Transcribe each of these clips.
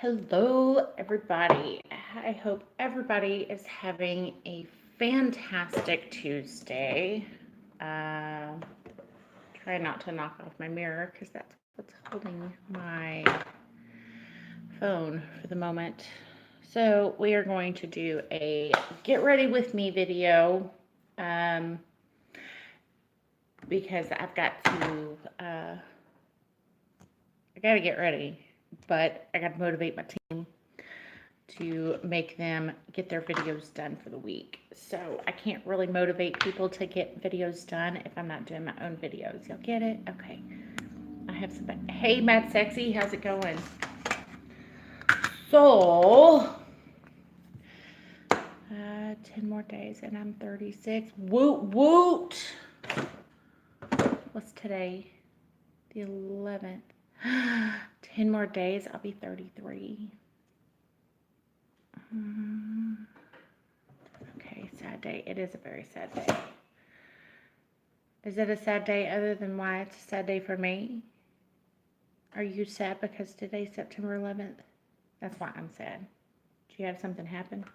Hello, everybody. I hope everybody is having a fantastic Tuesday. Uh, Try not to knock off my mirror because that's what's holding my phone for the moment. So, we are going to do a get ready with me video um, because I got to get ready, but I got to motivate my team to make them get their videos done for the week. So I can't really motivate people to get videos done if I'm not doing my own videos. Y'all get it? Okay. I have some. Hey, Mad Sexy, how's it going? So, 10 more days and I'm 36. Woot woot! What's today? The 11th. 10 more days, I'll be 33. Okay, sad day. It is a very sad day. Is it a sad day other than why it's a sad day for me? Are you sad because today's September 11th? That's why I'm sad. Did you have something happen?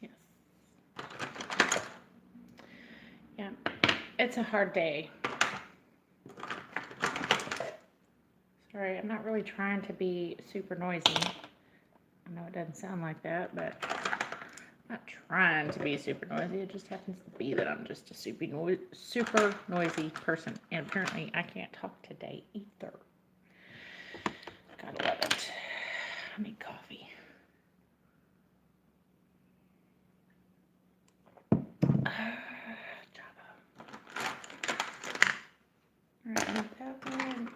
Yes. Yeah, it's a hard day. Sorry, I'm not really trying to be super noisy. I know it doesn't sound like that, but I'm not trying to be super noisy. It just happens to be that I'm just a super noisy person. And apparently I can't talk today either. Gotta love it. I need coffee. Alright, I need that one.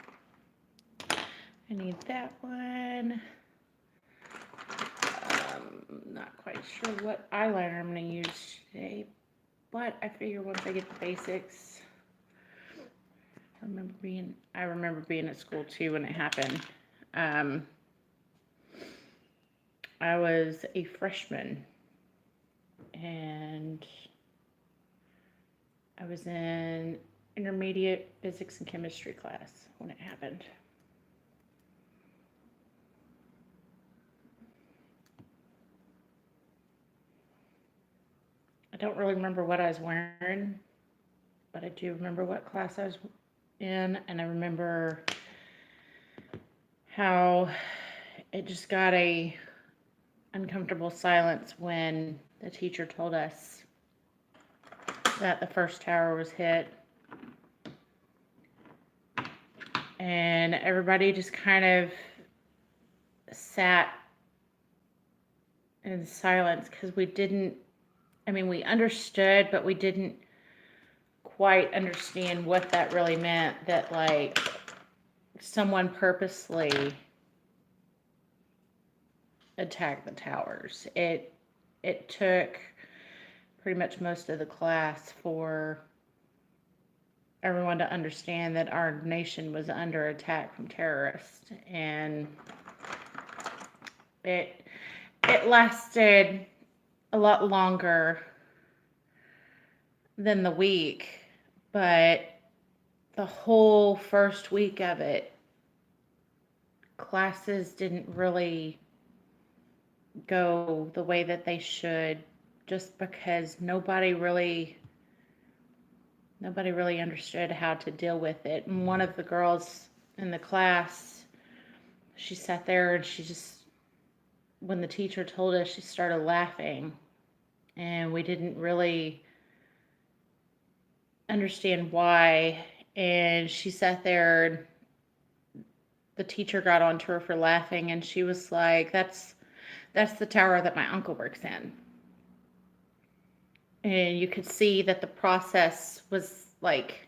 I need that one. Not quite sure what eyeliner I'm going to use today, but I figure once I get the basics. I remember being at school too when it happened. I was a freshman and I was in intermediate physics and chemistry class when it happened. I don't really remember what I was wearing, but I do remember what class I was in, and I remember how it just got a uncomfortable silence when the teacher told us that the first tower was hit. And everybody just kind of sat in silence because we understood, but we didn't quite understand what that really meant, that like someone purposely attacked the towers. It took pretty much most of the class for everyone to understand that our nation was under attack from terrorists, and it lasted a lot longer than the week, but the whole first week of it, classes didn't really go the way that they should, just because nobody really understood how to deal with it. And one of the girls in the class, she sat there and when the teacher told us, she started laughing, and we didn't really understand why. And she sat there, and the teacher got onto her for laughing, and she was like, that's the tower that my uncle works in. And you could see that the process was like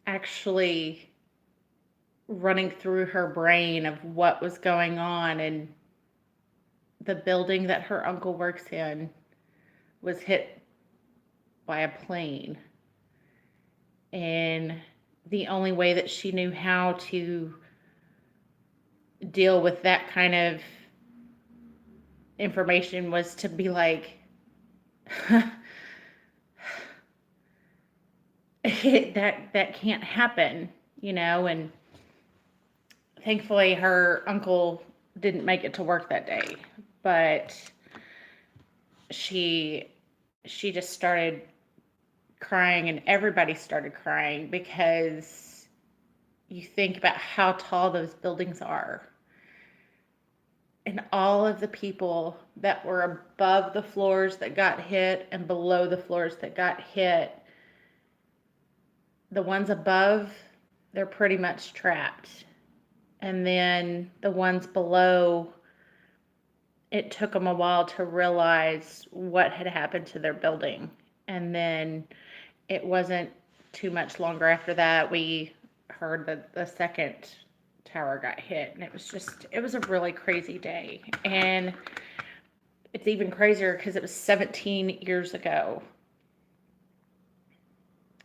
actually running through her brain of what was going on, and the building that her uncle works in was hit by a plane. And the only way that she knew how to deal with that kind of information was to be like, that can't happen, and thankfully her uncle didn't make it to work that day, but she she just started crying, and everybody started crying, because you think about how tall those buildings are, and all of the people that were above the floors that got hit and below the floors that got hit. The ones above, they're pretty much trapped. And then the ones below, it took them a while to realize what had happened to their building. And then it wasn't too much longer after that, we heard that the second tower got hit. And it was a really crazy day. And it's even crazier because it was 17 years ago.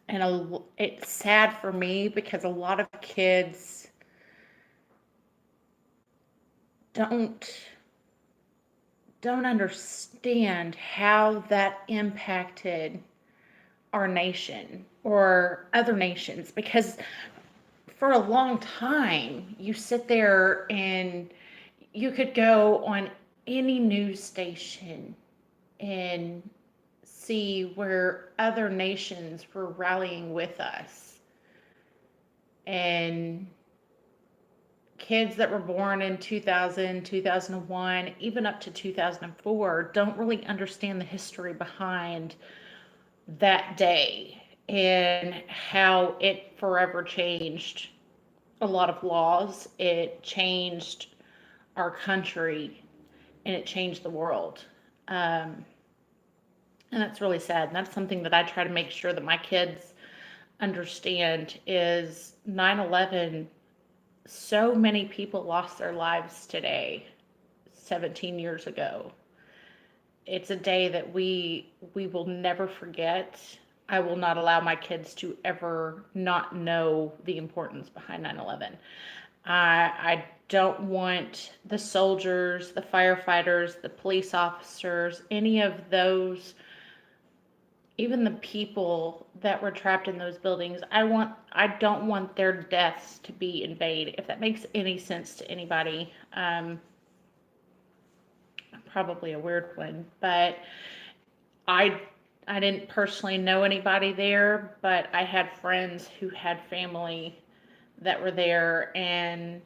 And it's sad for me because a lot of kids don't understand how that impacted our nation or other nations, because for a long time you sit there and you could go on any news station and see where other nations were rallying with us, and kids that were born in 2000, 2001, even up to 2004 don't really understand the history behind that day and how it forever changed a lot of laws. It changed our country, and it changed the world. And that's really sad. And that's something that I try to make sure that my kids understand is 9/11. So many people lost their lives today, 17 years ago. It's a day that we will never forget. I will not allow my kids to ever not know the importance behind 9/11. I don't want the soldiers, the firefighters, the police officers, any of those, even the people that were trapped in those buildings, I don't want their deaths to be in vain, if that makes any sense to anybody. Probably a weird one, but I didn't personally know anybody there, but I had friends who had family that were there, and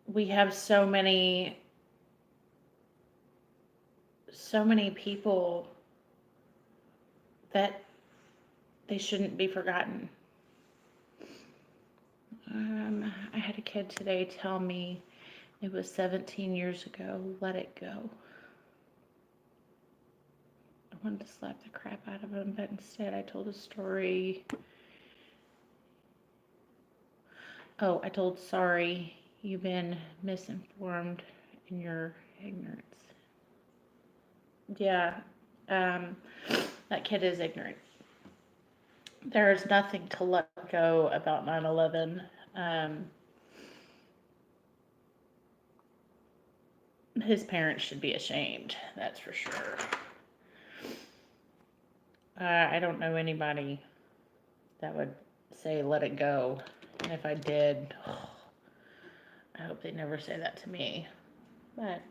we have so many people that they shouldn't be forgotten. I had a kid today tell me it was 17 years ago, let it go. I wanted to slap the crap out of him, but instead I told a story. Oh, I told sorry, you've been misinformed in your ignorance. Yeah, that kid is ignorant. There is nothing to let go about 9/11. His parents should be ashamed, that's for sure. I don't know anybody that would say let it go. And if I did, I hope they never say that to me. But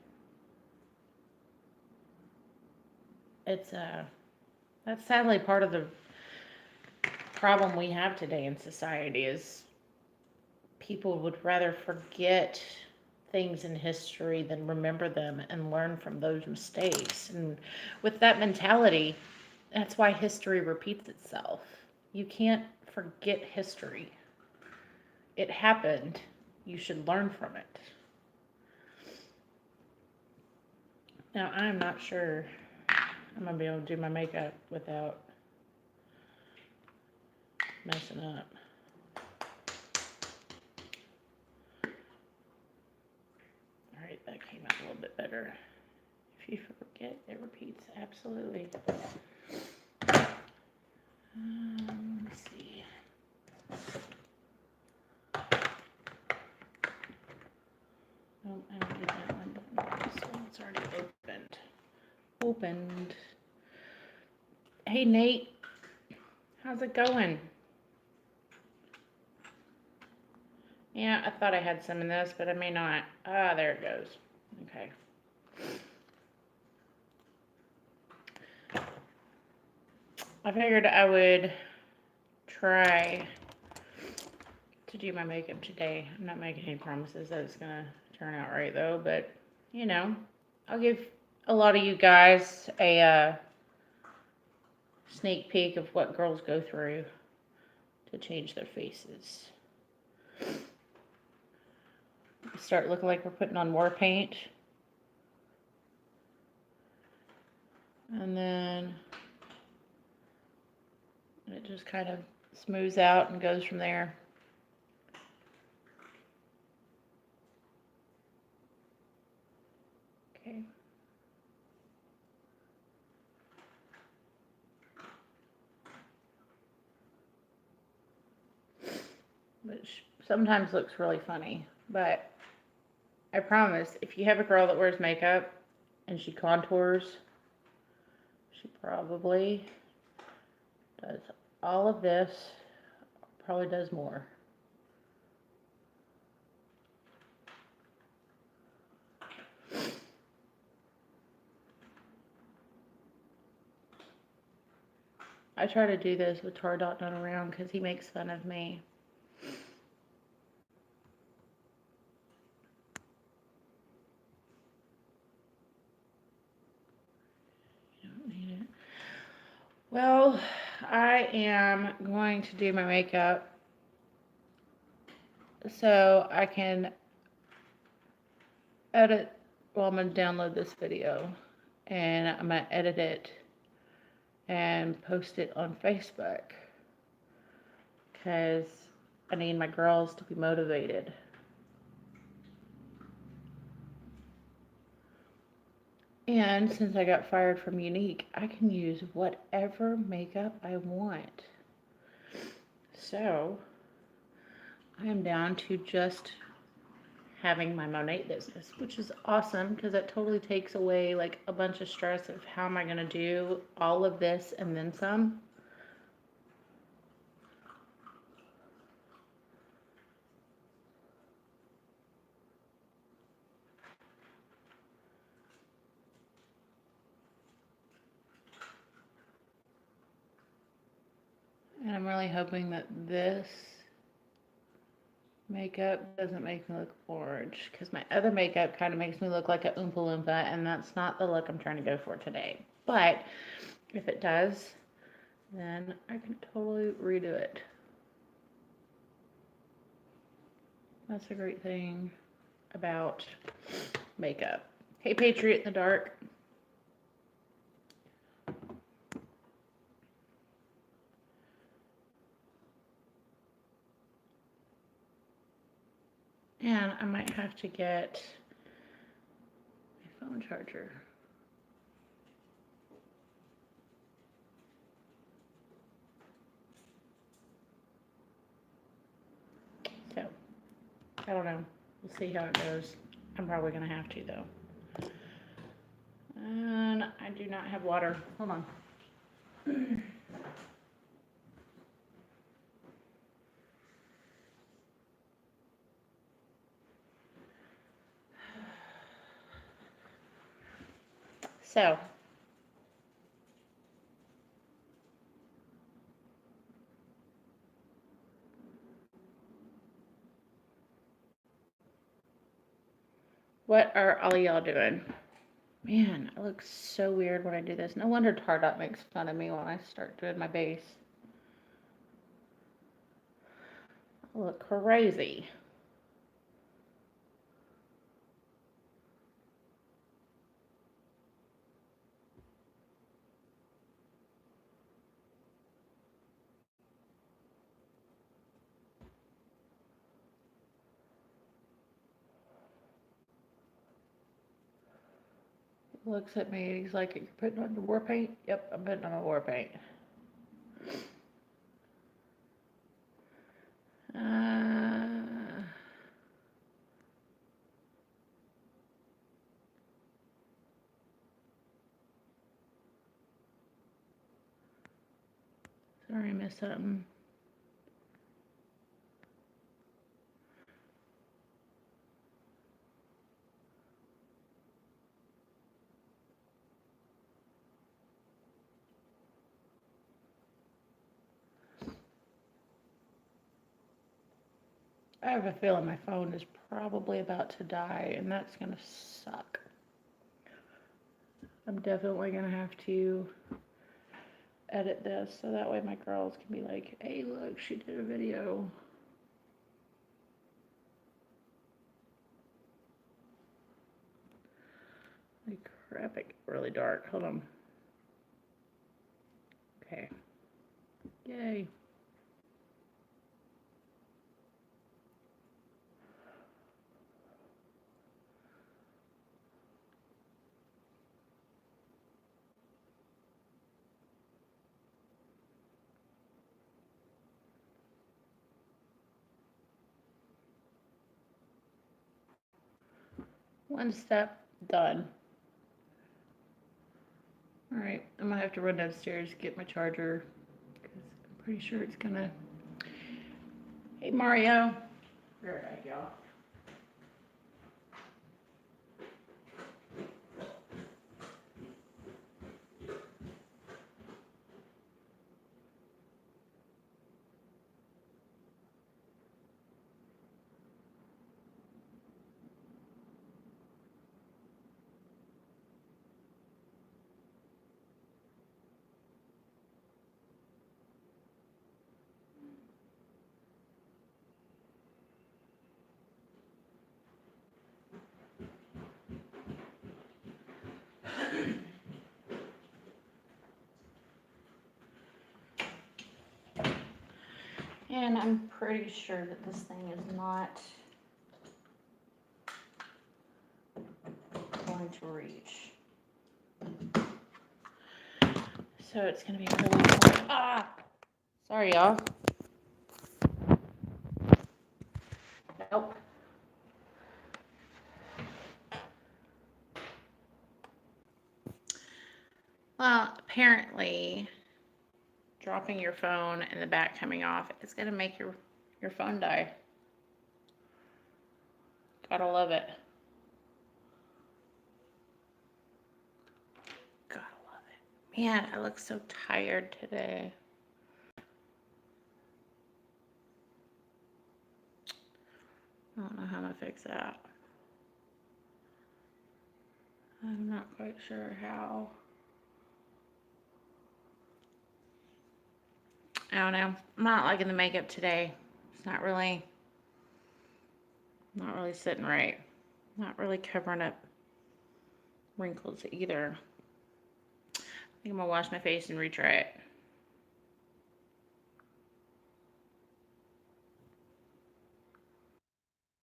it's that's sadly part of the problem we have today in society, is people would rather forget things in history than remember them and learn from those mistakes. And with that mentality, that's why history repeats itself. You can't forget history. It happened. You should learn from it. Now, I'm not sure I'm going to be able to do my makeup without messing up. All right, that came out a little bit better. If you forget, it repeats. Absolutely. Let's see. Oh, I don't need that one. This one's already opened. Hey, Nate. How's it going? Yeah, I thought I had some in this, but I may not. Ah, there it goes. Okay. I figured I would try to do my makeup today. I'm not making any promises that it's going to turn out right, though, but, you know, I'll give a lot of you guys a sneak peek of what girls go through to change their faces. Start looking like we're putting on war paint. And then it just kind of smooths out and goes from there. Okay. Which sometimes looks really funny, but I promise, if you have a girl that wears makeup and she contours, she probably does all of this, probably does more. I try to do this with Tardot not around because he makes fun of me. You don't need it. Well, I am going to do my makeup so I can edit. Well, I'm going to download this video and I'm going to edit it and post it on Facebook because I need my girls to be motivated. And since I got fired from Unique, I can use whatever makeup I want. So I am down to just having my Monet business, which is awesome because that totally takes away like a bunch of stress of how am I going to do all of this and then some. And I'm really hoping that this makeup doesn't make me look orange because my other makeup kind of makes me look like a Oompa Loompa, and that's not the look I'm trying to go for today. But if it does, then I can totally redo it. That's a great thing about makeup. Hey, Patriot in the dark. And I might have to get a phone charger. So, I don't know. We'll see how it goes. I'm probably going to have to, though. And I do not have water. Hold on. So, what are all y'all doing? Man, I look so weird when I do this. No wonder Tardot makes fun of me when I start doing my base. I look crazy. Looks at me, he's like, "You're putting on the war paint?" Yep, I'm putting on my war paint. Sorry, I missed something. I have a feeling my phone is probably about to die, and that's going to suck. I'm definitely going to have to edit this so that way my girls can be like, hey, look, she did a video. Holy crap, it got really dark. Hold on. Okay. Yay. One step done. All right, I'm gonna have to run downstairs, get my charger, because I'm pretty sure it's gonna. Hey, Mario. Where did I go? And I'm pretty sure that this thing is not going to reach. So it's going to be really hard. Ah! Sorry, y'all. Nope. Well, apparently, dropping your phone and the back coming off is going to make your phone die. Gotta love it. Gotta love it. Man, I look so tired today. I don't know how I'm going to fix that. I'm not quite sure how. I don't know. I'm not liking the makeup today. It's not really sitting right. Not really covering up wrinkles either. I think I'm gonna wash my face and retry it.